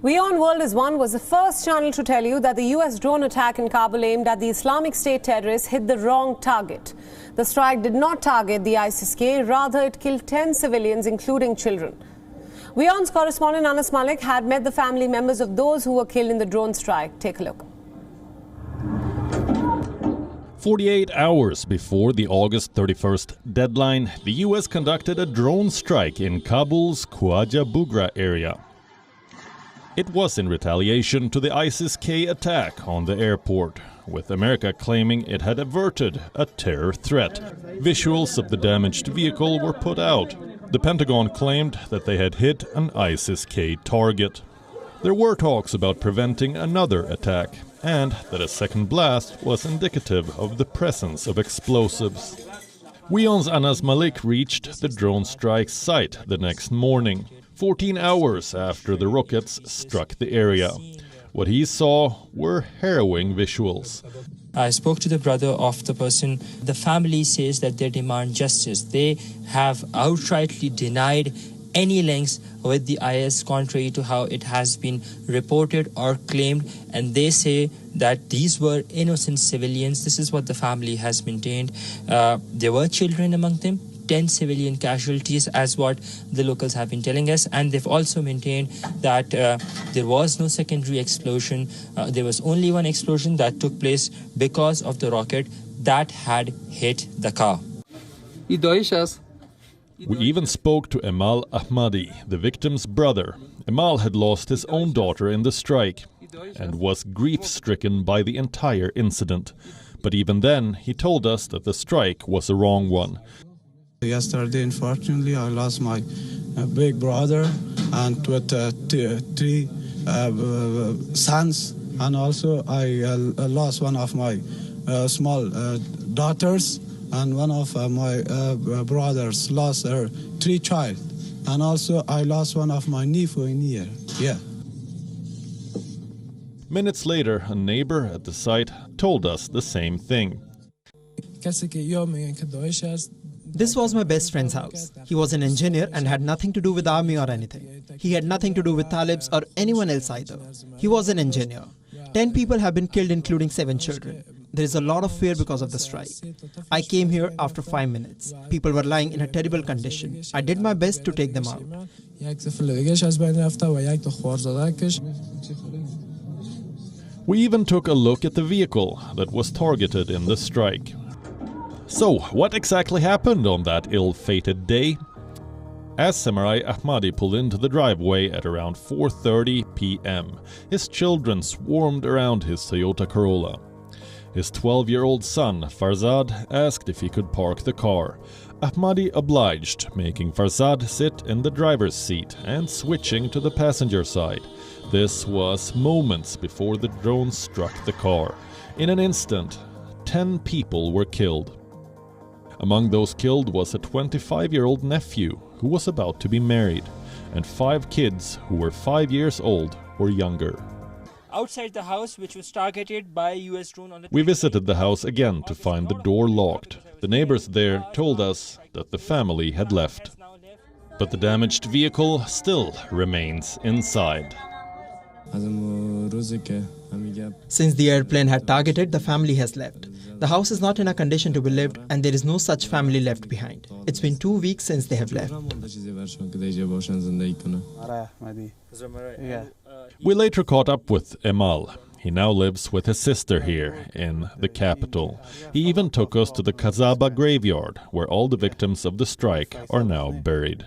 WION World was the first channel to tell you that the US drone attack in Kabul aimed at the Islamic State terrorists hit the wrong target. The strike did not target the ISIS-K, rather it killed 10 civilians, including children. WION's correspondent Anas Mallick had met the family members of those who were killed in the drone strike. Take a look. 48 hours before the August 31st deadline, the US conducted a drone strike in Kabul's Khwaja Bugra area. It was in retaliation to the ISIS-K attack on the airport, with America claiming it had averted a terror threat. Visuals of the damaged vehicle were put out. The Pentagon claimed that they had hit an ISIS-K target. There were talks about preventing another attack, and that a second blast was indicative of the presence of explosives. WION's Anas Mallick reached the drone strike site the next morning, 14 hours after the rockets struck the area. What he saw were harrowing visuals. I spoke to the brother of the person. The family says that they demand justice. They have outrightly denied any links with the IS, contrary to how it has been reported or claimed, and they say that these were innocent civilians. This is what the family has maintained. There were children among them, 10 civilian casualties, as what the locals have been telling us, and they've also maintained that there was no secondary explosion. There was only one explosion that took place because of the rocket that had hit the car. We even spoke to Emal Ahmadi, the victim's brother. Emal had lost his own daughter in the strike and was grief-stricken by the entire incident. But even then, he told us that the strike was a wrong one. Yesterday, unfortunately, I lost my big brother and with three sons, and also I lost one of my small daughters, and one of my brothers lost her 3 child, and also I lost one of my nephew in here. Yeah. Minutes later, a neighbor at the site told us the same thing. This was my best friend's house. He was an engineer and had nothing to do with army or anything. He had nothing to do with Talibs or anyone else either. He was an engineer. 10 people have been killed, including 7 children. There is a lot of fear because of the strike. I came here after 5 minutes. People were lying in a terrible condition. I did my best to take them out. We even took a look at the vehicle that was targeted in the strike. So, what exactly happened on that ill-fated day? As Samurai Ahmadi pulled into the driveway at around 4:30 p.m., his children swarmed around his Toyota Corolla. His 12-year-old son, Farzad, asked if he could park the car. Ahmadi obliged, making Farzad sit in the driver's seat and switching to the passenger side. This was moments before the drone struck the car. In an instant, 10 people were killed. Among those killed was a 25-year-old nephew who was about to be married, and 5 kids who were 5 years old or younger. Outside the house, which was targeted by a US drone on the... We visited the house again to find the door locked. The neighbors there told us that the family had left. But the damaged vehicle still remains inside. Since the airplane had targeted, the family has left. The house is not in a condition to be lived, and there is no such family left behind. It's been 2 weeks since they have left. We later caught up with Emal. He now lives with his sister here in the capital. He even took us to the Kazaba graveyard, where all the victims of the strike are now buried.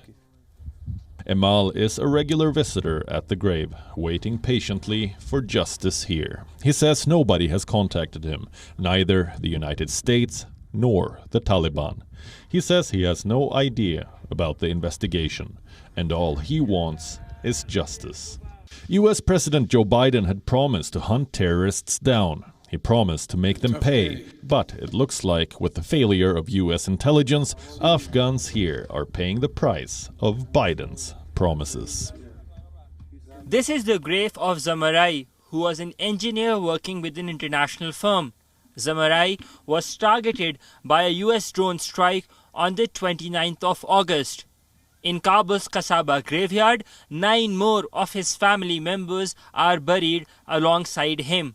Emal is a regular visitor at the grave, waiting patiently for justice here. He says nobody has contacted him, neither the United States nor the Taliban. He says he has no idea about the investigation, and all he wants is justice. US President Joe Biden had promised to hunt terrorists down. He promised to make them pay, but it looks like with the failure of US intelligence, Afghans here are paying the price of Biden's promises. This is the grave of Zamarai, who was an engineer working with an international firm. Zamarai was targeted by a US drone strike on the 29th of August. In Kabul's Kasaba graveyard, 9 more of his family members are buried alongside him.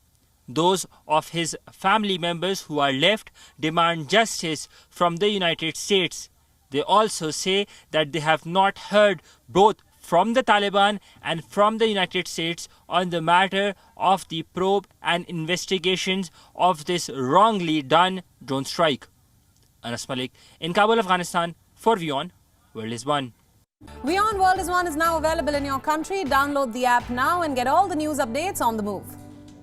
Those of his family members who are left demand justice from the United States. They also say that they have not heard both from the Taliban and from the United States on the matter of the probe and investigations of this wrongly done drone strike. Anas Mallick in Kabul, Afghanistan for WION World is One. WION World is One is now available in your country. Download the app now and get all the news updates on the move.